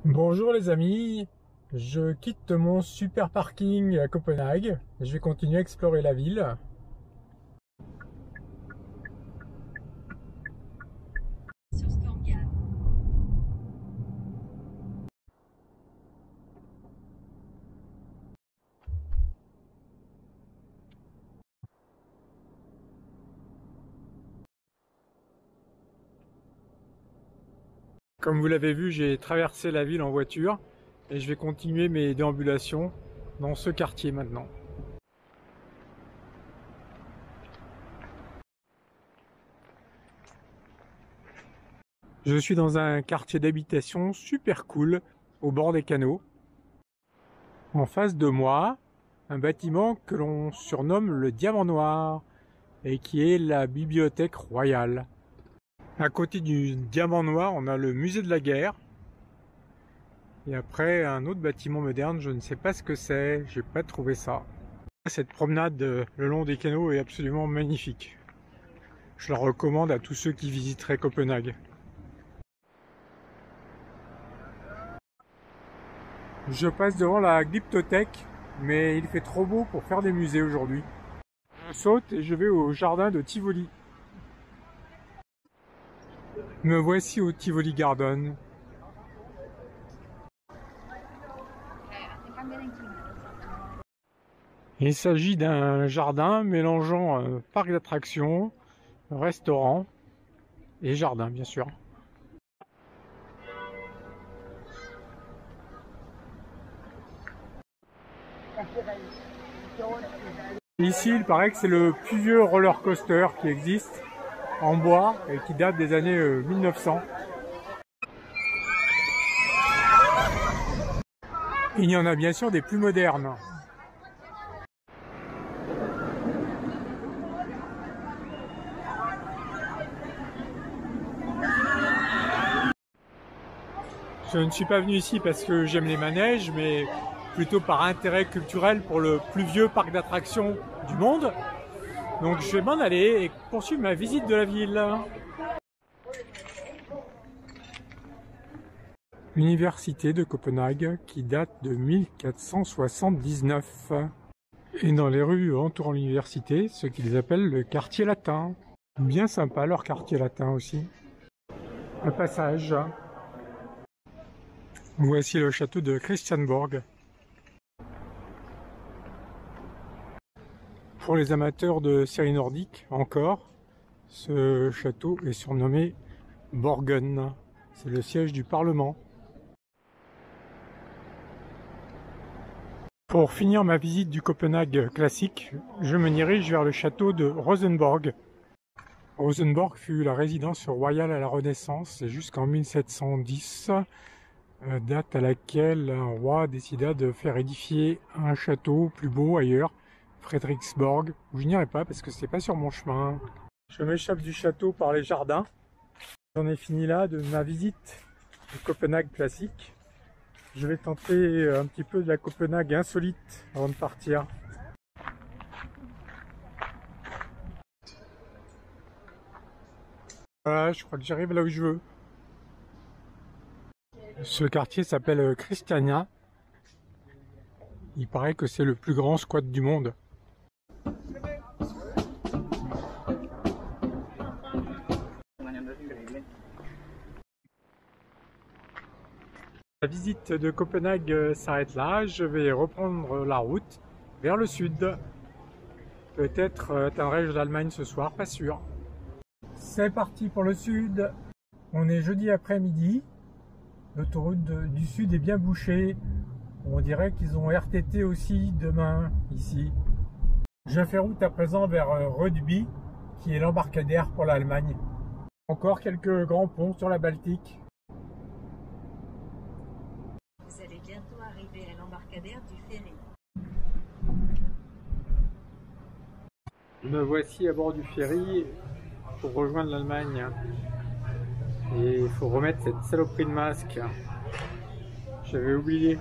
Bonjour les amis, je quitte mon super parking à Copenhague et je vais continuer à explorer la ville. Sur Stormgard. Comme vous l'avez vu, j'ai traversé la ville en voiture et je vais continuer mes déambulations dans ce quartier maintenant. Je suis dans un quartier d'habitation super cool au bord des canaux. En face de moi, un bâtiment que l'on surnomme le Diamant Noir et qui est la bibliothèque royale. À côté du Diamant Noir, on a le musée de la guerre. Et après, un autre bâtiment moderne, je ne sais pas ce que c'est, j'ai pas trouvé ça. Cette promenade le long des canaux est absolument magnifique. Je la recommande à tous ceux qui visiteraient Copenhague. Je passe devant la Glyptothèque, mais il fait trop beau pour faire des musées aujourd'hui. Je saute et je vais au jardin de Tivoli. Me voici au Tivoli Garden. Il s'agit d'un jardin mélangeant parc d'attractions, restaurant et jardin bien sûr. Ici, il paraît que c'est le plus vieux roller coaster qui existe en bois et qui date des années 1900. Il y en a bien sûr des plus modernes. Je ne suis pas venu ici parce que j'aime les manèges, mais plutôt par intérêt culturel pour le plus vieux parc d'attractions du monde. Donc je vais m'en aller et poursuivre ma visite de la ville. L'université de Copenhague qui date de 1479. Et dans les rues entourant l'université, ce qu'ils appellent le quartier latin. Bien sympa leur quartier latin aussi. Un passage. Voici le château de Christiansborg. Pour les amateurs de séries nordiques, encore, ce château est surnommé Borgen. C'est le siège du Parlement. Pour finir ma visite du Copenhague classique, je me dirige vers le château de Rosenborg. Rosenborg fut la résidence royale à la Renaissance jusqu'en 1710, date à laquelle un roi décida de faire édifier un château plus beau ailleurs, Frederiksborg, où je n'irai pas parce que c'est pas sur mon chemin. Je m'échappe du château par les jardins. J'en ai fini là de ma visite du Copenhague classique. Je vais tenter un petit peu de la Copenhague insolite avant de partir. Voilà, je crois que j'arrive là où je veux. Ce quartier s'appelle Christiania. Il paraît que c'est le plus grand squat du monde. La visite de Copenhague s'arrête là. Je vais reprendre la route vers le sud. Peut-être atteindrai-je l'Allemagne ce soir, pas sûr. C'est parti pour le sud. On est jeudi après-midi. L'autoroute du sud est bien bouchée. On dirait qu'ils ont RTT aussi demain ici. Je fais route à présent vers Rødby, qui est l'embarcadère pour l'Allemagne. Encore quelques grands ponts sur la Baltique. Vous allez bientôt arriver à l'embarcadère du ferry. Me voici à bord du ferry pour rejoindre l'Allemagne. Et il faut remettre cette saloperie de masque. J'avais oublié.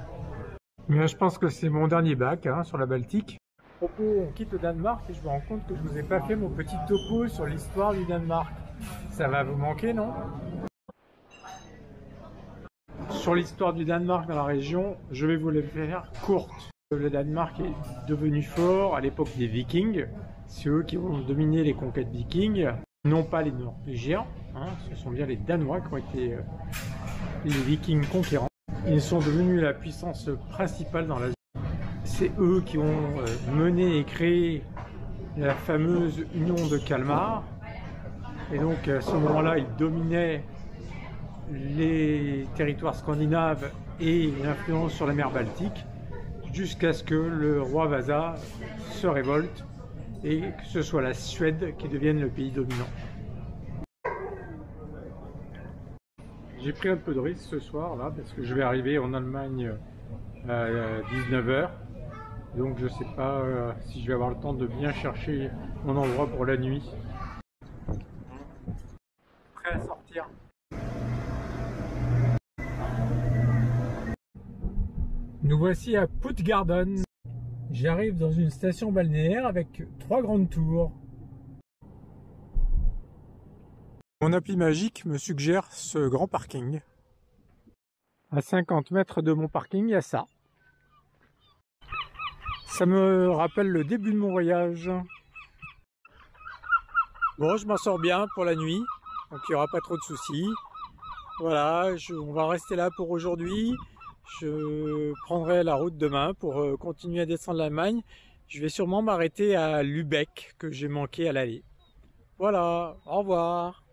Mais je pense que c'est mon dernier bac sur la Baltique. À propos, on quitte le Danemark et je me rends compte que je vous ai pas fait mon petit topo sur l'histoire du Danemark. Ça va vous manquer, non? Sur l'histoire du Danemark dans la région, je vais vous les faire courtes. Le Danemark est devenu fort à l'époque des Vikings. C'est eux qui ont dominé les conquêtes vikings, non pas les Norvégiens. Hein, ce sont bien les Danois qui ont été les Vikings conquérants. Ils sont devenus la puissance principale dans la zone. C'est eux qui ont mené et créé la fameuse Union de Kalmar. Et donc à ce moment-là, ils dominaient les territoires scandinaves et l'influence sur la mer Baltique, jusqu'à ce que le roi Vasa se révolte et que ce soit la Suède qui devienne le pays dominant. J'ai pris un peu de risque ce soir là parce que je vais arriver en Allemagne à 19 h. Donc je ne sais pas si je vais avoir le temps de bien chercher mon endroit pour la nuit. Prêt à sortir. Nous voici à Puttgarden. J'arrive dans une station balnéaire avec 3 grandes tours. Mon appli magique me suggère ce grand parking. À 50 mètres de mon parking, il y a ça. Ça me rappelle le début de mon voyage. Bon, je m'en sors bien pour la nuit, donc il n'y aura pas trop de soucis. Voilà, on va rester là pour aujourd'hui. Je prendrai la route demain pour continuer à descendre l'Allemagne. Je vais sûrement m'arrêter à Lübeck, que j'ai manqué à l'aller. Voilà, au revoir.